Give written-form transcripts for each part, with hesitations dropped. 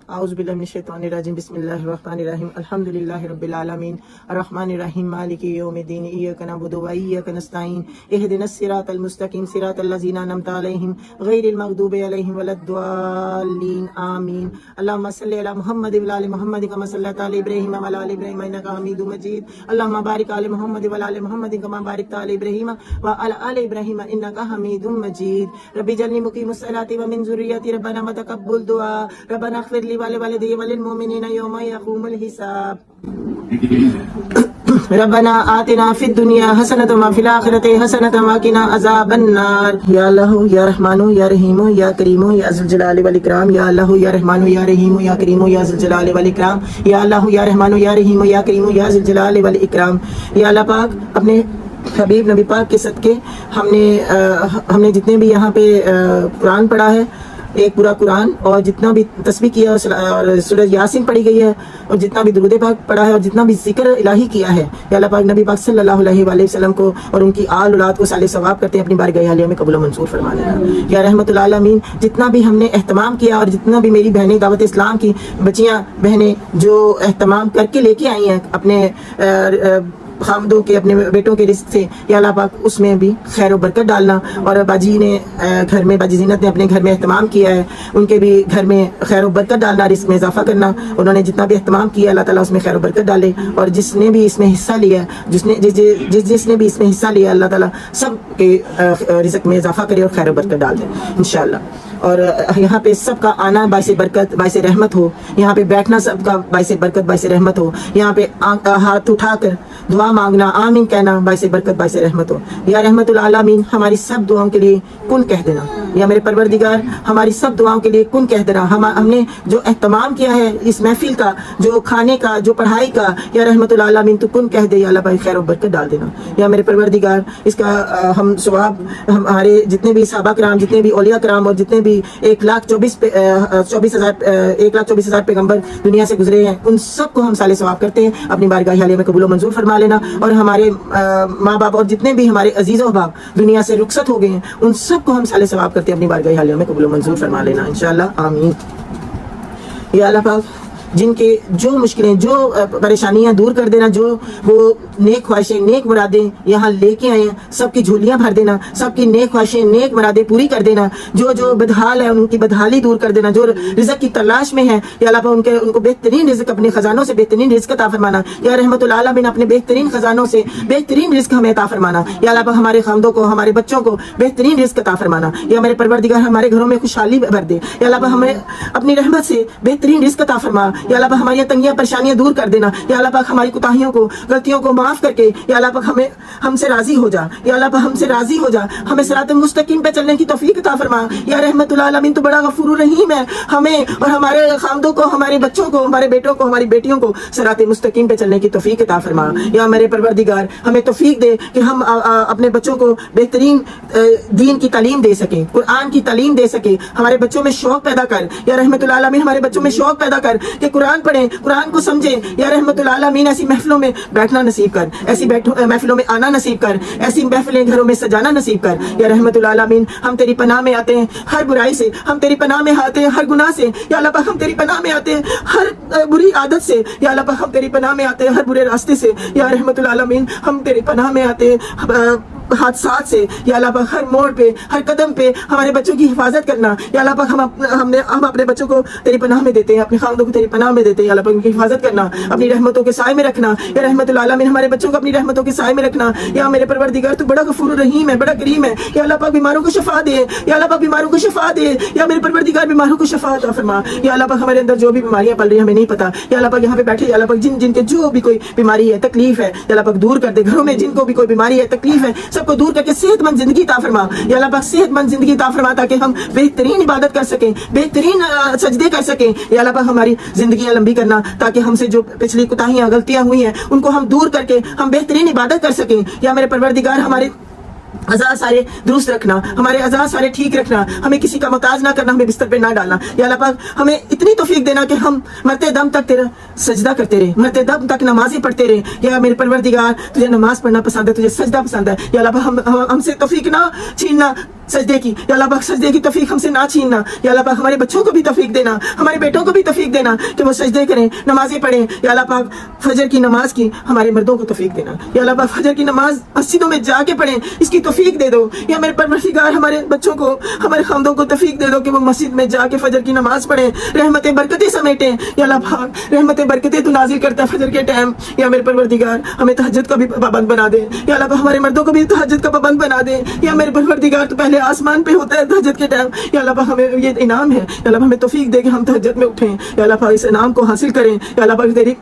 اعوذ باللہ من الشیطان الرجیم بسم اللہ الرحمن الرحیم الحمد للہ رب العالمین الرحمن الرحیم مالک یوم الدین ایاک نعبد و ایاک نستعین اہدنا الصراط المستقیم صراط الذین انعمت علیہم غیر المغضوب علیہم ولا الضالین آمین اللہم صلی علی محمد وعلی آل محمد کما صلیت علی ابراہیم وعلی آل ابراہیم انک حمید مجید اللہم بارک علی محمد وعلی آل محمد کما بارکت علی ابراہیم وعلی آل ابراہیم انک حمید مجید رب اجعلنی مقیم الصلاۃ ومن ذریتی ربنا وتقبل دعاء ربنا اغفر لي ولوالدي وللمؤمنين يوم يقوم الحساب ربنا آتنا في الدنيا حسنة وفي الآخرة حسنة وقنا عذاب النار یا اللہ یا رحمان یا رحیم یا کریم یا ذو الجلال والاکرام یا اللہ یا رحمان یا رحیم یا کریم یا ذو الجلال والاکرام یا اللہ یا رحمان یا رحیم یا کریم یا ذو الجلال والاکرام یا اللہ پاک اپنے حبیب نبی پاک کے صدقے ہم نے جتنے بھی یہاں پہ قرآن پڑھا ہے ایک پورا قرآن اور جتنا بھی تسبیح کیا اور سورہ یاسین پڑھی گئی ہے اور جتنا بھی درود پاک پڑھا ہے اور جتنا بھی ذکر الہی کیا ہے یا اللہ پاک نبی پاک صلی اللہ علیہ وآلہ وسلم کو اور ان کی آل اولاد کو صالح ثواب کرتے ہیں اپنی بارگاہ عالیہ میں قبول و منظور فرما لینا یا رحمت العالمین جتنا بھی ہم نے اہتمام کیا اور جتنا بھی میری بہنیں دعوت اسلام کی بچیاں بہنیں جو اہتمام کر کے لے کے آئی ہیں اپنے خامدوں کے اپنے بیٹوں کے رزق سے یا اللہ پاک اس میں بھی خیر و برکت ڈالنا اور باجی نے گھر میں باجی زینت نے اپنے گھر میں اہتمام کیا ہے ان کے بھی گھر میں خیر و برکت ڈالنا رزق میں اضافہ کرنا انہوں نے جتنا بھی اہتمام کیا اللہ تعالیٰ اس میں خیر و برکت ڈالے اور جس نے بھی اس میں حصہ لیا جس نے بھی اس میں حصہ لیا اللہ تعالیٰ سب کے رزق میں اضافہ کرے اور خیر و برکت ڈال دے انشاءاللہ اور یہاں پہ سب کا آنا باعث برکت باعث رحمت ہو یہاں پہ بیٹھنا سب کا باعث برکت باعث رحمت ہو یہاں پہ ہاتھ اٹھا کر دعا مانگنا آمین کہنا باعث برکت باعث رحمت ہو یا رحمت العالمین ہماری سب دعاؤں کے لیے کن کہہ دینا یا میرے پروردگار ہماری سب دعاؤں کے لیے کن کہہ دینا ہم نے جو اہتمام کیا ہے اس محفل کا جو کھانے کا جو پڑھائی کا یا رحمت العالمین تو کن کہہ دے یا اللہ بھائی خیر و برکت ڈال دینا یا میرے پروردگار اس کا ہم ثواب ہمارے جتنے بھی صحابہ کرام جتنے بھی اولیاء کرام اور جتنے بھی 1,24,000 پیغمبر دنیا سے گزرے ہیں ان سب کو ہم صالح ثواب کرتے ہیں اپنی بارگاہ عالیہ میں قبول و منظور فرما لینا اور ہمارے ماں باپ اور جتنے بھی ہمارے عزیز و احباب دنیا سے رخصت ہو گئے ہیں ان سب کو ہم صالح ثواب کرتے ہیں اپنی بارگاہ عالیہ میں قبول و منظور فرما لینا انشاءاللہ آمین یا اللہ پاک جن کے جو مشکلیں جو پریشانیاں دور کر دینا جو وہ نیک خواہشیں نیک مرادیں یہاں لے کے آئے ہیں سب کی جھولیاں بھر دینا سب کی نیک خواہشیں نیک مرادیں پوری کر دینا جو بدحال ہے ان کی بدحالی دور کر دینا جو رزق کی تلاش میں ہے یا اللہ پاک ان کو بہترین رزق اپنے خزانوں سے بہترین رزق عطا فرمانا یا رحمت العالمین اپنے بہترین خزانوں سے بہترین رزق ہمیں عطا فرمانا یا اللہ پاک ہمارے خامدوں کو ہمارے بچوں کو بہترین رزق عطا فرمانا یا میرے پروردگار ہمارے گھروں میں خوشحالی بھر دے یا اللہ پاک ہمیں اپنی رحمت سے بہترین رزق عطا فرما یا اللہ پاک ہماری تنگیاں پریشانیاں دور کر دینا یا اللہ پاک ہماری کوتاہیوں کو غلطیوں کو معاف کر کے یا اللہ پاک ہم سے راضی ہو جا یا اللہ پاک ہم سے راضی ہو جا ہمیں صراط مستقیم پہ چلنے کی توفیق عطا فرما یا رحمت العالمین تو بڑا غفور الرحیم ہے ہمیں اور ہمارے خامدوں کو ہمارے بچوں کو ہمارے بیٹوں کو ہماری بیٹیوں کو صراط مستقیم پہ چلنے کی توفیق عطا فرما یا میرے پروردگار ہمیں توفیق دے کہ ہم اپنے بچوں کو بہترین دین کی تعلیم دے سکیں قرآن کی تعلیم دے سکیں ہمارے بچوں میں شوق پیدا کر یا رحمت العالمین ہمارے بچوں میں شوق پیدا کر کہ قرآن پڑھیں قرآن کو سمجھیں یا رحمت العالمین ایسی محفلوں میں بیٹھنا نصیب کر ایسی محفلوں میں آنا نصیب کر ایسی محفلیں گھروں میں سجانا نصیب کر یا رحمت العالمین ہم تیری پناہ میں آتے ہیں ہر برائی سے ہم تیری پناہ میں آتے ہیں ہر گناہ سے یا اللہ پاک ہم تیری پناہ میں آتے ہیں ہر بری عادت سے یا اللہ پاک ہم تیری پناہ میں آتے ہیں ہر برے راستے سے یا رحمت العالمین ہم تیری پناہ میں آتے ہیں حادثات سے یا اللہ پاک ہر موڑ پہ ہر قدم پہ ہمارے بچوں کی حفاظت کرنا یا اللہ پاک ہم اپنے بچوں کو تیری پناہ میں دیتے ہیں اپنے خامدوں کو تیری پناہ میں دیتے ہیں یا اللہ پاک ان کی حفاظت کرنا اپنی رحمتوں کے سائے میں رکھنا یا رحمت العالمین ہمارے بچوں کو اپنی رحمتوں کے سائے میں رکھنا یا میرے پروردگار تو بڑا غفور الرحیم ہے بڑا کریم ہے یا اللہ پاک بیماروں کو شفا دے یا اللہ پاک بیماروں کو شفا دے یا میرے پروردگار بیماروں کو شفا عطا فرما یا اللہ پاک ہمارے اندر جو بھی بیماریاں پل رہی ہیں ہمیں نہیں پتا یا اللہ پاک یہاں پہ بیٹھے یا اللہ پاک جن کے جو بھی کوئی بیماری ہے تکلیف ہے یا اللہ پاک دور کر دے گھروں میں جن کو بھی کوئی بیماری ہے تکلیف ہے سب کو دور کر کے صحت مند زندگی عطا فرما یا اللہ پاک صحت مند زندگی عطا فرما تاکہ ہم بہترین عبادت کر سکیں بہترین سجدے کر سکیں یا اللہ پاک ہماری زندگیاں لمبی کرنا تاکہ ہم سے جو پچھلی کوتاہیاں غلطیاں ہوئی ہیں ان کو ہم دور کر کے ہم بہترین عبادت کر سکیں یا میرے پروردگار ہمارے اعضاء سارے درست رکھنا ہمارے اعضاء سارے ٹھیک رکھنا ہمیں کسی کا محتاج نہ کرنا ہمیں بستر پہ نہ ڈالنا یا اللہ پاک ہمیں اتنی توفیق دینا کہ ہم مرتے دم تک تیرا سجدہ کرتے رہے مرتے دم تک نمازیں پڑھتے رہے یا میرے پروردگار تجھے نماز پڑھنا پسند ہے تجھے سجدہ پسند ہے یا اللہ پاک ہم سے توفیق نہ چھیننا सजदे की, या अल्लाह पाक सजदे की तौफीक हमसे ना छीनना। या अल्लाह पाक हमारे बच्चों को भी तौफीक देना, हमारे बेटों को भी तौफीक देना कि वो सजदे करें, नमाजें पढ़ें। या अल्लाह पाक फजर की नमाज की हमारे मर्दों को तौफीक देना। या अल्लाह पाक फजर की नमाज मस्जिदों में जाके पढ़ें, इसकी तौफीक दे दो। या मेरे परवरदिगार हमारे बच्चों को, हमारे खामदों को तौफीक दे दो कि वो मस्जिद में जाके फजर की नमाज पढ़ें, रहमतें बरकतें समेटें। या अल्लाह पाक रहमतें बरकतें तू नाजिल करता है फजर के टाइम। या मेरे परवरदिगार हमें तहज्जुद का भी पाबंद बना दे। या अल्लाह पाक हमारे मर्दों को भी तहज्जुद का पाबंद बना दे। या मेरे परवरदिगार तो पहले आसमान पे होता है तहज्जुद के टाइम। या अल्लाह पाक हमें ये इनाम है, या अल्लाह हमें तौफीक दे कि हम तहज्जुद में उठें। या अल्लाह पाक इस इनाम को हासिल करें। या अल्लाह पाक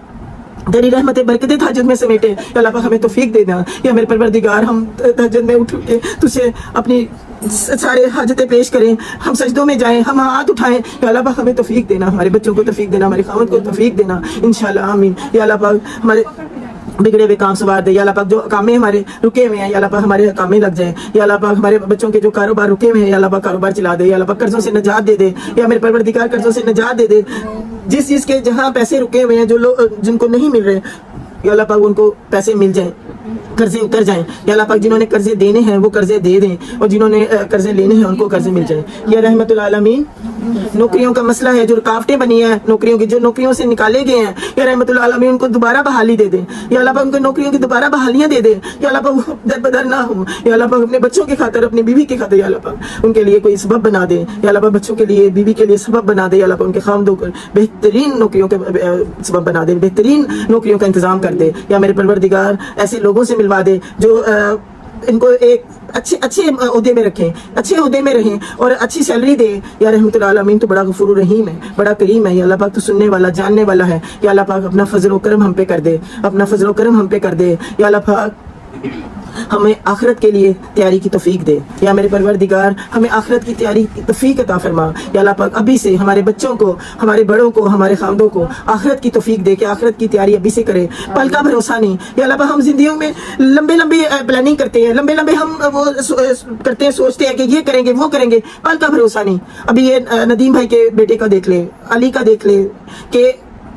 तेरी रहमतें बरकतें तहज्जुद में समेटे। या अल्लाह पाक हमें तौफीक दे देना। या मेरे परवरदिगार हम तहज्जुद में उठ के तुझे अपनी सारे हाजतें पेश करें, हम सजदों में जाएं, हम हाथ उठाएं। या अल्लाह पाक हमें तौफीक देना, हमारे बच्चों को तौफीक देना, हमारे खामद को तौफीक देना इंशाअल्लाह आमीन। या अल्लाह पाक हमारे बिगड़े हुए काम सवार दे। या अल्लाह पाक जो कामें हमारे रुके हुए हैं, या अल्लाह पाक हमारे कामें लग जाए। या अल्लाह पाक हमारे बच्चों के जो कारोबार रुके हुए हैं, या अल्लाह पाक कारोबार चला दे। या अल्लाह पाक कर्जों से निजात दे दे। या मेरे परवरदिगार कर्जों से निजात दे दे। जिस चीज़ के जहाँ पैसे रुके हुए हैं, जो लोग जिनको नहीं मिल रहे, या अल्लाह पाक उनको पैसे मिल जाएं, कर्जे उतर जाएं। या अल्लाह पाक जिन्होंने कर्जे देने हैं वो कर्जे दे दें, और जिन्होंने कर्जे लेने हैं उनको कर्जे मिल जाएं। या रहमतुल आलमीन नौकरियों का मसला है, जो रुकावटें बनी हैं नौकरियों की, जो नौकरियों से निकाले गए हैं, या रहमतुल आलमीन उनको दोबारा बहाली दे दें। या अल्लाह पाक उनको नौकरियों की दोबारा बहालियां दे दे। या अल्लाह पाक वो दर बदर ना हो। या अल्लाह पाक अपने बच्चों की खातिर, अपनी बीवी की खातिर, या अल्लाह पाक उनके लिए कोई सबब बना दे। या अल्लाह पाक बच्चों के लिए, बीवी के लिए सबब बना दे। या अल्लाह पाक उनके खामदों को बेहतरीन नौकरियों के सबब बना दे, बेहतरीन नौकरियों का इंतजाम कर दे। या मेरे परवरदिगार ऐसे लोगों से मिलवा दे जो इनको एक अच्छे अच्छे ओहदे में रखें, अच्छे ओहदे में रहें और अच्छी सैलरी दे। या रहमतुल आलमीन तो बड़ा गफूर रहीम है, बड़ा करीम है। या अल्लाह पाक तो सुनने वाला, जानने वाला है। या अल्लाह पाक अपना फजल व करम हम पे कर दे, अपना फजल व करम हम पे कर दे। या अल्लाह पाक हमें आखिरत के लिए तैयारी की तौफीक दे। या मेरे परवरदिगार हमें आखिरत की तैयारी की तौफीक अता फरमा। या अल्लाह पाक अभी से हमारे बच्चों को, हमारे बड़ों को, हमारे खामदों को आखिरत की तौफीक दे कि आखिरत की तैयारी अभी से करे, पल का भरोसा नहीं। या अल्लाह पाक हम जिंदगियों में लंबे लंबे प्लानिंग करते हैं, लंबे लंबे हम वो करते हैं, सोचते हैं कि ये करेंगे वो करेंगे, पल का भरोसा नहीं। अभी ये नदीम भाई के बेटे का देख ले, अली का देख ले कि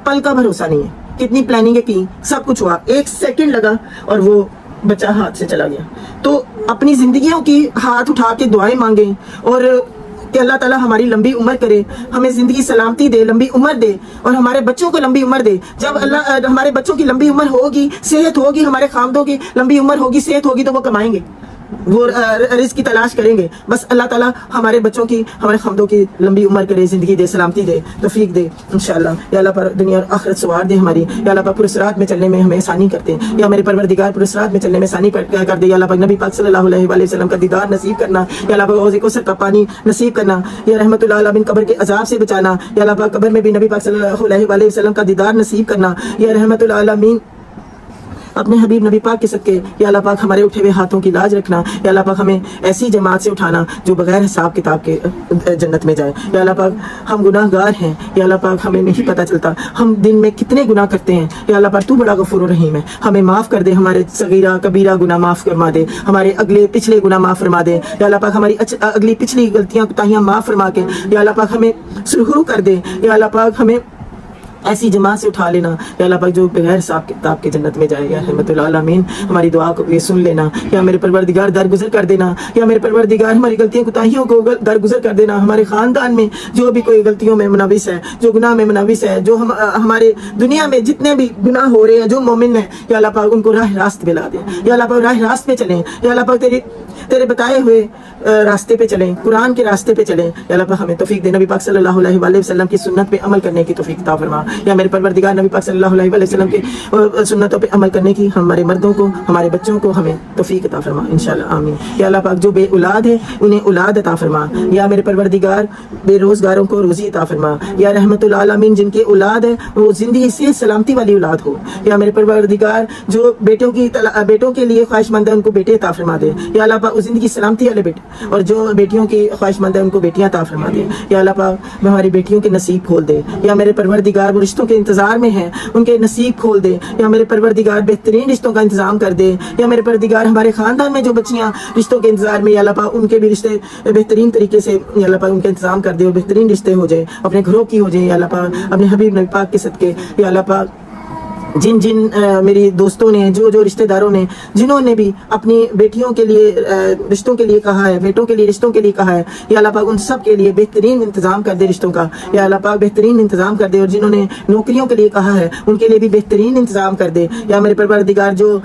पल का भरोसा नहीं है। कितनी प्लानिंग की, सब कुछ हुआ, 1 सेकंड लगा और वो बच्चा हाथ से चला गया। तो अपनी जिंदगियों की हाथ उठा के दुआएं मांगे और कि अल्लाह ताला हमारी लंबी उम्र करे, हमें जिंदगी सलामती दे, लंबी उम्र दे और हमारे बच्चों को लंबी उम्र दे। जब अल्लाह हमारे बच्चों की लंबी उम्र होगी, सेहत होगी, हमारे खामदों की लंबी उम्र होगी, सेहत होगी, तो वो कमाएंगे, वो रिस्क की तलाश करेंगे। बस अल्लाह ताला हमारे बच्चों की, हमारे खामदों की लंबी उम्र करे, जिंदगी दे, सलामती दे, तौफीक दे इंशाअल्लाह। या अल्लाह पर दुनिया और आखिरत सवार दे हमारी। या अल्लाह पाक पुरस्रात में चलने में हमें आसानी करते। या मेरे परवरदिगार पुरस्रात में चलने में आसानी कर दे। या अल्लाह पाक नबी पाक सल्लल्लाहु अलैहि वसल्लम का दीदार नसीब करना। या अल्लाह पाक हौज़ कौसर का पानी नसीब करना। या रहमतुल आलमीन कब्र के अजाब से बचाना। या अल्लाह पाक कब्र में भी नबी पाक सल्लल्लाहु अलैहि वसल्लम का दीदार नसीब करना। या रहमतुल आलमीन अपने हबीब नबी पाक के सदके या अल्लाह पाक हमारे उठे हुए हाथों की लाज रखना। या अल्लाह पाक हमें ऐसी जमात से उठाना जो बगैर हिसाब किताब के जन्नत में जाए। या अल्लाह पाक हम गुनाहगार हैं, या अल्लाह पाक हमें नहीं पता चलता हम दिन में कितने गुनाह करते हैं। या अल्लाह पाक तू बड़ा गफूर रहीम है, हमें माफ़ कर दे, हमारे सगीरा कबीरा गुनाह माफ़ फरमा दे, हमारे अगले पिछले गुनाह माफ़ फरमा दे। या अल्लाह पाक हमारी अगली पिछली गलतियाँ कोताहियाँ माफ़ फरमा के या अल्लाह पाक हमें सुरखरू कर दे। या अल्लाह पाक हमें ऐसी जमात से उठा लेना या अल्लाह पाक जो बगैर हिसाब किताब के जन्नत में जाएगा। रहमतुल आलमीन हमारी दुआ को ये सुन लेना। या मेरे परवरदिगार दरगुजर कर देना। या मेरे परवरदिगार हमारी गलतियों कोताहियों को दरगुजर कर देना। हमारे ख़ानदान में जो भी कोई गलतियों में मुनव्विस है, जो गुनाह में मुनव्विस है, जो हमारे दुनिया में जितने भी गुनाह हो रहे हैं, जो मोमिन है, या अल्लाह पाक उनको राह रास्त पे ला दे। या अल्लाह पाक राह रास्त पे चलें। या अल्लाह पाक तेरे बताए हुए रास्ते पे चलें, कुरान के रास्ते पे चलें। या अल्लाह पाक हमें तौफीक दे, नबी पाक सल्लल्लाहु अलैहि वसल्लम की सुन्नत पे अमल करने की तौफीक अता फरमा। या मेरे परवरदिगार नबी पाक सल्लल्लाहु अलैहि वसल्लम की सुन्नतों पे अमल करने की हमारे मर्दों को, हमारे बच्चों को हमें तौफीक अता फरमा इंशाअल्लाह आमीन। या अल्लाह पाक जो बे औलाद है उन्हें औलाद अता फरमा। या मेरे परवरदिगार बेरोजगारों को रोजी अता फरमा। या रहमतुल आलमीन जिनके औलाद है वो जिंदगी से सलामती वाली औलाद हो। या मेरे परवरदिगार जो बेटों के लिए ख्वाहिशमंद है उनको बेटे अता फरमा दे। या अल्लाह पाक जिंदगी सलामती वाले बेटे, और जो बेटियों की ख्वाहिशमंद है उनको बेटियां अता फरमा दे। या अल्लाह पाक हमारी बेटियों के नसीब खोल दे। या मेरे परवरदिगार वो रिश्तों के इंतजार में हैं, उनके नसीब खोल दे। या मेरे परवरदिगार बेहतरीन रिश्तों का इंतजाम कर दे। या मेरे परवरदिगार हमारे खानदान में जो बच्चियां रिश्तों के इंतजार में, या अल्लाह पाक उनके भी रिश्ते बेहतरीन तरीके से या अल्लाह पाक उनके इंतजाम कर दे और बेहतरीन रिश्ते हो जाए, अपने घरों की हो जाए। या अल्लाह पाक अपने हबीब नबी पाक के सदके या अल्लाह पाक जिन जिन मेरी दोस्तों ने, जो जो रिश्तेदारों ने, जिन्होंने भी अपनी बेटियों के लिए रिश्तों के लिए कहा है, बेटों के लिए रिश्तों के लिए कहा है, या अल्लाह पाक उन सब के लिए बेहतरीन इंतजाम कर दे रिश्तों का, या अल्लाह पाक बेहतरीन इंतजाम कर दे। और जिन्होंने नौकरियों के लिए कहा है उनके लिए भी बेहतरीन इंतजाम कर दे। या मेरे परवरदिगार जो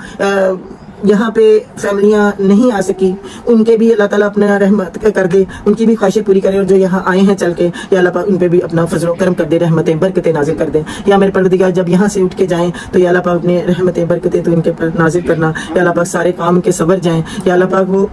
यहाँ पे फैमिलियाँ नहीं आ सकी उनके भी अल्लाह ताला अपना रहमत कर दे, उनकी भी ख्वाहिशें पूरी करे। और जो यहाँ आए हैं चल के, या अल्लाह पाक उन पे भी अपना फजल करम कर दे, रहमतें बरकतें नाजिल कर दे। या मेरे परवरदिगार जब यहाँ से उठ के जाएं तो या अल्लाह पाक अपने रहमतें बरकतें तो इनके पर नाजिल करना। या अल्लाह पाक सारे काम के सबर जाएं। या अल्लाह पाक वो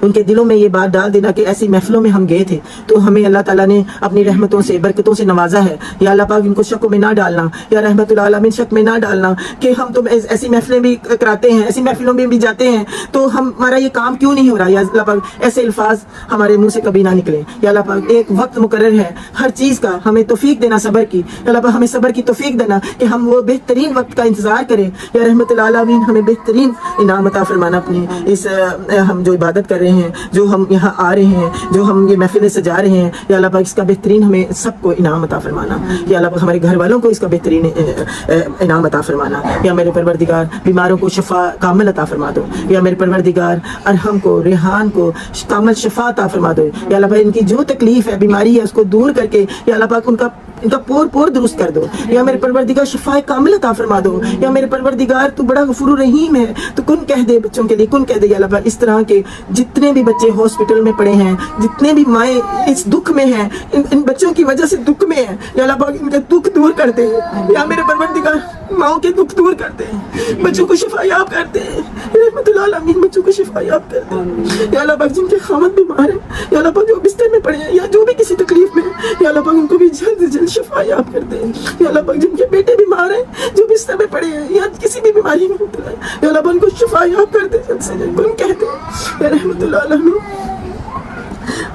उनके दिलों में ये बात डाल देना कि ऐसी महफिलों में हम गए थे तो हमें अल्लाह ताला ने अपनी रहमतों से, बरकतों से नवाजा है। या अल्लाह पाक इनको शक में ना डालना, या रहमतुल आलमीन शक में ना डालना कि हम तो ऐसी महफिलें भी कराते हैं, ऐसी महफिलों में भी जाते हैं तो हमारा ये काम क्यों नहीं हो रहा। या अल्लाह पाक ऐसे अल्फाज हमारे मुंह से कभी ना निकले। या अल्लाह पाक एक वक्त मुकर्रर है हर चीज़ का, हमें तौफीक देना सबर की। अल्लाह पाक हमें सबर की तौफीक देना कि हम वो बेहतरीन वक्त का इंतजार करें। या रहमतुल आलमीन हमें बेहतरीन इनाम अता फरमाना अपनी इस हम जो इबादत कर रहे हैं, जो हम यहाँ आ रहे हैं, जो हम ये महफिलें सजा रहे हैं। या अल्लाह पाक इसका बेहतरीन हमें सबको इनाम अता फरमाना। या अल्लाह पाक हमारे घर वालों को इसका बेहतरीन इनाम अता फरमाना। या मेरे परवरदिगार बीमारों को शफा कामिल अता फरमा दो। या मेरे परवरदिगार अरहम को, रेहान को कामिल शफा अता फरमा दो। या अल्लाह पाक इनकी जो तकलीफ है, बीमारी है, उसको दूर करके या अल्लाह पाक इनका पोर पोर दुरुस्त कर दो। या मेरे परवरदिगार शफाए कामिल अता फरमा दो। या मेरे परवरदिगार तू बड़ा गफूर रहीम है, तो कुन कह दे बच्चों के लिए, कुन कह दे। या अल्लाह पाक इस तरह के जितने भी बच्चे हॉस्पिटल में पड़े हैं, जितने भी माएँ इस दुख में हैं, इन बच्चों की वजह से दुख में है, या अल्लाह पाक इनके दुख दूर कर दे। या मेरे परवरदिगार माओ के दुख दूर कर दे, बच्चों को शिफायाब कर दे। रहमतुल आलमीन बच्चों को शिफायाब कर दे। या अल्लाह पाक जिनके खामद बीमार है, या अल्लाह पाक जो बिस्तर में पड़े हैं या जो भी किसी तकलीफ में है, या अल्लाह पाक उनको भी जल्द से जल्द शिफायाब कर दे। या अल्लाह पाक जिनके बेटे बीमार हैं, जो बिस्तर में पड़े हैं या किसी भी बीमारी में मुब्तला है, या अल्लाह पाक उनको शिफायाब कर दे जल्द से जल्द। उन कहते हैं या रहमतुल आलमीन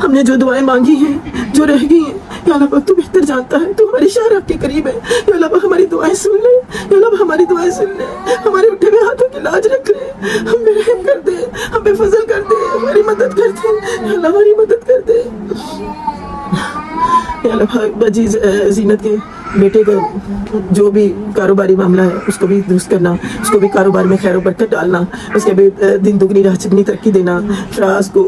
हमने जो दुआएं मांगी हैं, जो रह गई हैं, या अल्लाह पाक तू बेहतर जानता है, तू हमारी शाह के करीब है। या अल्लाह पाक हमारी दुआएं सुन ले, या अल्लाह पाक हमारी दुआएं सुन ले, हमारे उठे हुए हाथों की लाज रख ले, हम पे रहम कर दे, हम पे फजल कर दे, हमारी मदद कर दे। या अल्लाह हमारी मदद कर दे। या अल्लाह पाक बाजी जीनत के बेटे का जो भी कारोबारी मामला है उसको भी दुरुस्त करना, उसको भी कारोबार में खैर बरकत डालना, उसके भी दिन दुगनी राह चिकनी तरक्की देना। फराज को,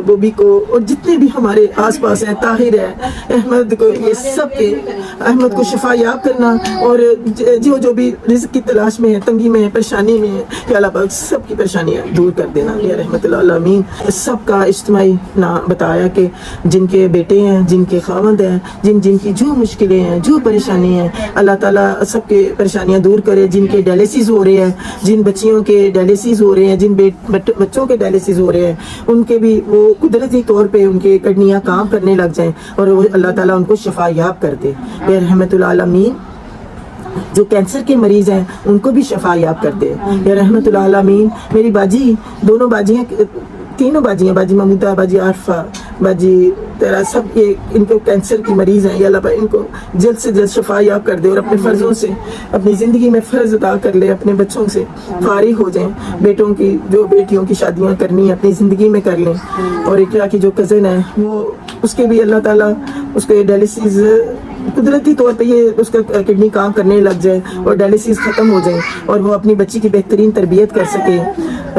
बोबी को और जितने भी हमारे आसपास हैं, ताहिर है, अहमद को, ये सब के अहमद को शिफा याब करना। और जो भी रिज़्क़ की तलाश में है, तंगी में है, परेशानी में है, या अल्लाह पाक सब की परेशानियाँ दूर कर देना। या रहमतुल आलमीन सब का इज्तिमाई ना बताया कि जिनके बेटे हैं, जिनके खामद हैं, जिनकी जो मुश्किलें हैं, जो परेशानी है, अल्लाह ताला सबके परेशानियां दूर करे। जिनके डायलिसिस हो रहे हैं, जिन बच्चियों के डायलिसिस हो रहे हैं, जिन बच्चों के डायलिसिस हो रहे हैं, उनके भी वो कुदरती तौर पे उनके किडनियां काम करने लग जाएं और वो अल्लाह ताला उनको शिफा याब कर दे। या रहमतुल आलमीन जो कैंसर के मरीज हैं उनको भी शिफा याब कर दे। या रहमतुल आलमीन मेरी बाजी, दोनों बाजियाँ, तीनों बाजियाँ, बाजी महमूदा, बाजी आरफा, बाजी तेरा, सब ये इनको कैंसर की मरीज़ हैं। या अल्लाह इनको जल्द से जल्द शिफा याब कर दे और अपने फ़र्ज़ों से अपनी ज़िंदगी में फ़र्ज़ अदा कर ले, अपने बच्चों से फारिग हो जाएं, बेटों की जो बेटियों की शादियाँ करनी है अपनी ज़िंदगी में कर लें। और इकरा की जो कज़न है वो उसके भी अल्लाह ताला उसके डायलिसिस कुदरती तौर पे ये उसका किडनी काम करने लग जाए और डायलिसिस ख़त्म हो जाए और वो अपनी बच्ची की बेहतरीन तरबियत कर सके।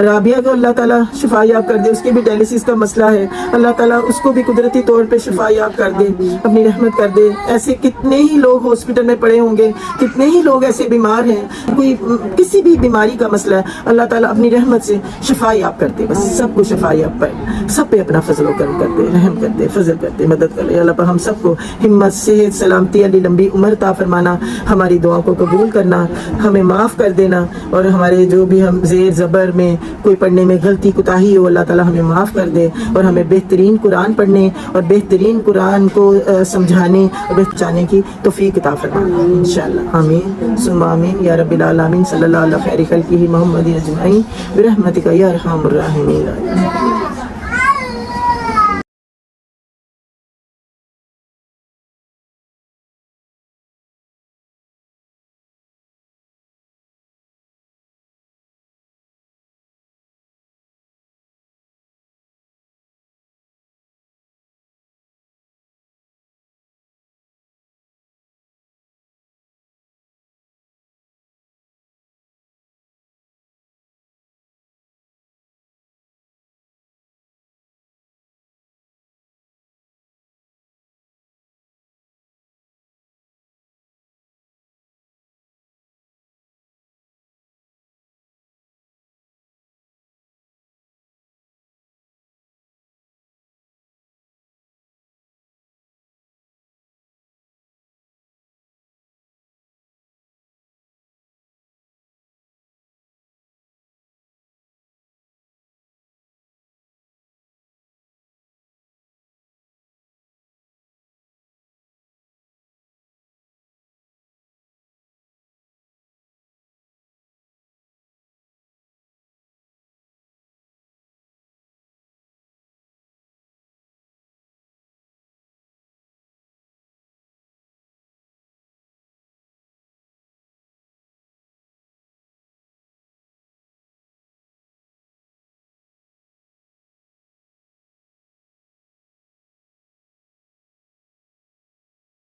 राबिया को अल्लाह ताला शिफा याब कर दे, उसके भी डायलिसिस का मसला है, अल्लाह ताला उसको भी कुदरती तौर पे शिफा याब कर दे, अपनी रहमत कर दे। ऐसे कितने ही लोग हॉस्पिटल में पड़े होंगे, कितने ही लोग ऐसे बीमार हैं, कोई किसी भी बीमारी का मसला है, अल्लाह ताला अपनी रहमत से शिफा याब कर दे। बस सबको शिफा याब कर, सब पे अपना फजल करम कर दे, रहम कर दे, फजल कर दे, मदद कर दे। अल्लाह हम सबको हिम्मत, सेहत, सलामती, अली लंबी उम्र ता फरमाना, हमारी दुआओं को कबूल करना, हमें माफ़ कर देना और हमारे जो भी हम ज़ेर ज़बर में कोई पढ़ने में गलती कुताही हो अल्लाह ताला हमें माफ़ कर दे और हमें बेहतरीन कुरान पढ़ने और बेहतरीन कुरान को समझाने और बचाने की तौफीक अता फरमाना इंशाअल्लाह। आमीन सुम्मा आमीन या रब्बिल आलमीन सल्लल्लाहु अलैहि खैरि खल्क़िही मुहम्मद अजमईन बिरहमतिका या अरहमर राहिमीन।